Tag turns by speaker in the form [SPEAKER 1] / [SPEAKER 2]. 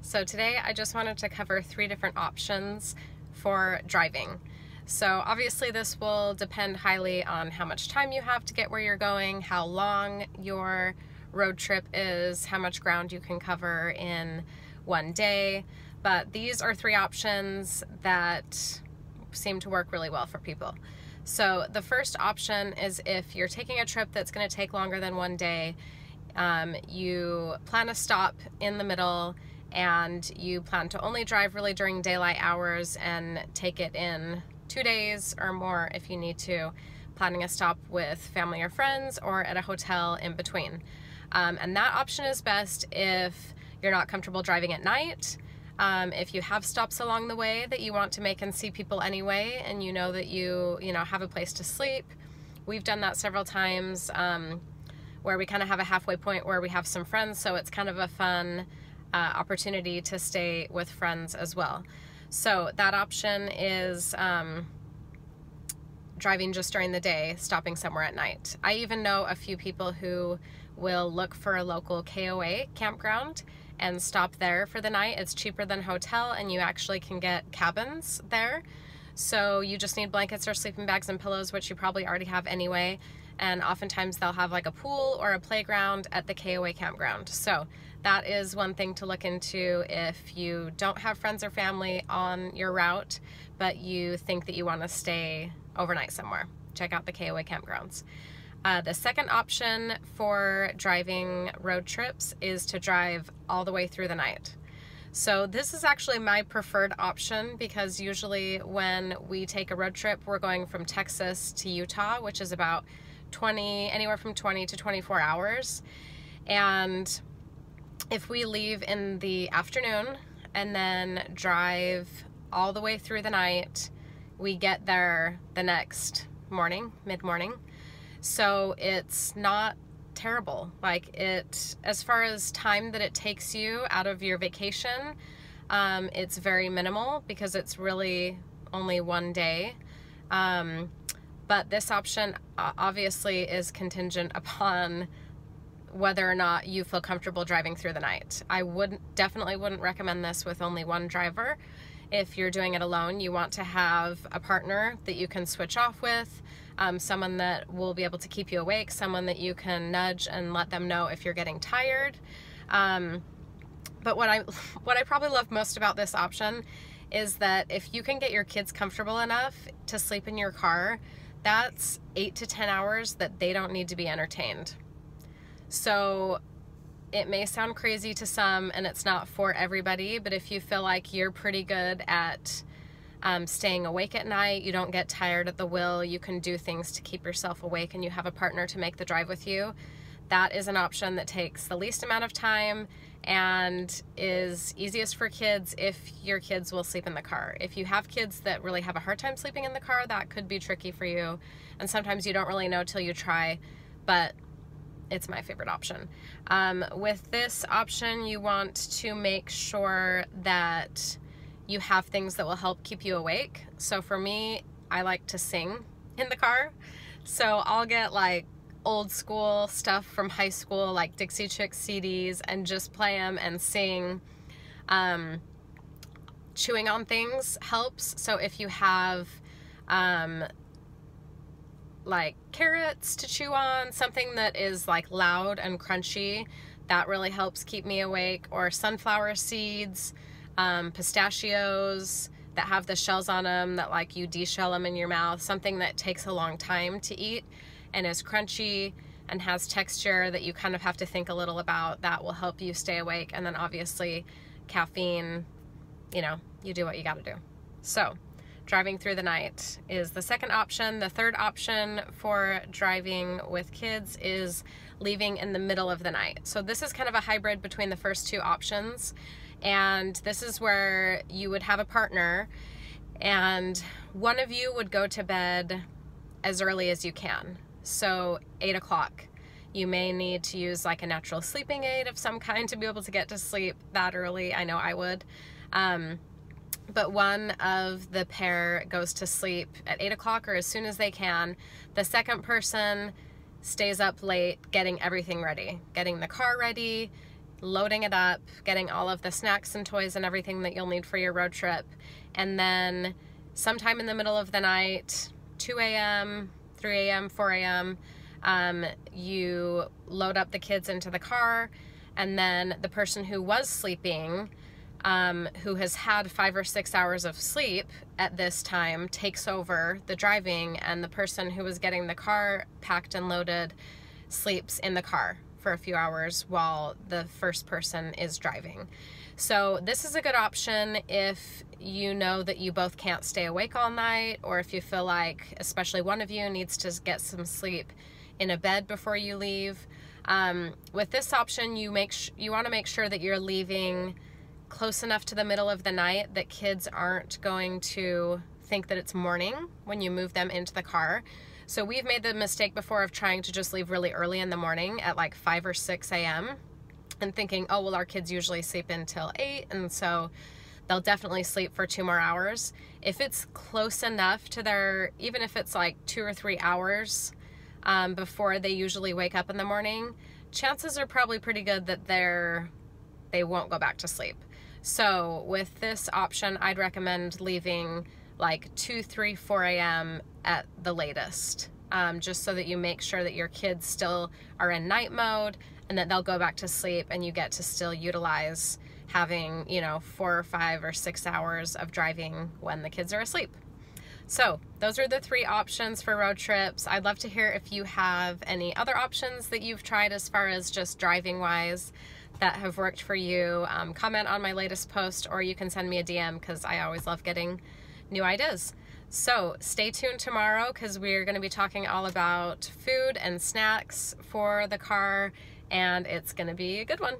[SPEAKER 1] So today I just wanted to cover 3 different options for driving. So obviously this will depend highly on how much time you have to get where you're going, how long your road trip is, how much ground you can cover in one day. But these are 3 options that seem to work really well for people. So the first option is if you're taking a trip that's going to take longer than one day, you plan a stop in the middle and you plan to only drive really during daylight hours and take it in 2 days or more if you need to, planning a stop with family or friends or at a hotel in between. And that option is best if you're not comfortable driving at night. If you have stops along the way that you want to make and see people anyway, and you know that you have a place to sleep. We've done that several times where we kind of have a halfway point where we have some friends, so it's kind of a fun opportunity to stay with friends as well. So that option is driving just during the day, stopping somewhere at night. I even know a few people who will look for a local KOA campground and stop there for the night. It's cheaper than hotel and you actually can get cabins there. So you just need blankets or sleeping bags and pillows, which you probably already have anyway. And oftentimes they'll have like a pool or a playground at the KOA campground. So that is one thing to look into if you don't have friends or family on your route, but you think that you want to stay overnight somewhere. Check out the KOA campgrounds. The second option for driving road trips is to drive all the way through the night. So this is actually my preferred option because usually when we take a road trip, we're going from Texas to Utah, which is about anywhere from 20 to 24 hours. And if we leave in the afternoon and then drive all the way through the night, we get there the next morning, mid-morning. So it's not terrible. As far as time that it takes you out of your vacation, it's very minimal because it's really only one day. But this option obviously is contingent upon whether or not you feel comfortable driving through the night. I definitely wouldn't recommend this with only one driver. If you're doing it alone, you want to have a partner that you can switch off with, someone that will be able to keep you awake, someone that you can nudge and let them know if you're getting tired. But what I probably love most about this option is that if you can get your kids comfortable enough to sleep in your car, that's 8 to 10 hours that they don't need to be entertained. So it may sound crazy to some and it's not for everybody, but if you feel like you're pretty good at staying awake at night, you don't get tired at the wheel, you can do things to keep yourself awake, and you have a partner to make the drive with you, that is an option that takes the least amount of time and is easiest for kids if your kids will sleep in the car. If you have kids that really have a hard time sleeping in the car, that could be tricky for you, and sometimes you don't really know till you try, but it's my favorite option. With this option, you want to make sure that you have things that will help keep you awake. So for me, I like to sing in the car. So I'll get like old school stuff from high school, like Dixie Chicks CDs, and just play them and sing. Chewing on things helps. So if you have like carrots to chew on, something that is like loud and crunchy, that really helps keep me awake. Or sunflower seeds, pistachios that have the shells on them that like you de-shell them in your mouth, something that takes a long time to eat and is crunchy and has texture that you kind of have to think a little about, that will help you stay awake. And then obviously caffeine, you do what you gotta do. So driving through the night is the second option. The third option for driving with kids is leaving in the middle of the night. So this is kind of a hybrid between the first 2 options. And this is where you would have a partner and one of you would go to bed as early as you can. So 8 o'clock. You may need to use like a natural sleeping aid of some kind to be able to get to sleep that early. I know I would. But one of the pair goes to sleep at 8 o'clock or as soon as they can. The second person stays up late getting everything ready, getting the car ready, loading it up, getting all of the snacks and toys and everything that you'll need for your road trip. And then sometime in the middle of the night, 2 a.m., 3 a.m., 4 a.m., you load up the kids into the car, and then the person who was sleeping, who has had 5 or 6 hours of sleep at this time, takes over the driving, and the person who was getting the car packed and loaded sleeps in the car for a few hours while the first person is driving. So this is a good option if you know that you both can't stay awake all night, or if you feel like especially one of you needs to get some sleep in a bed before you leave. With this option, you want to make sure that you're leaving close enough to the middle of the night that kids aren't going to think that it's morning when you move them into the car. So we've made the mistake before of trying to just leave really early in the morning at like 5 or 6 a.m. and thinking, oh, well, our kids usually sleep until 8, and so they'll definitely sleep for 2 more hours. If it's close enough to their, even if it's like 2 or 3 hours before they usually wake up in the morning, chances are probably pretty good that they won't go back to sleep. So with this option, I'd recommend leaving like 2, 3, 4 a.m. at the latest, just so that you make sure that your kids still are in night mode and that they'll go back to sleep, and you get to still utilize having, 4 or 5 or 6 hours of driving when the kids are asleep. So those are the 3 options for road trips. I'd love to hear if you have any other options that you've tried as far as just driving wise that have worked for you. Comment on my latest post, or you can send me a DM because I always love getting new ideas. So stay tuned tomorrow because we're going to be talking all about food and snacks for the car, and it's going to be a good one.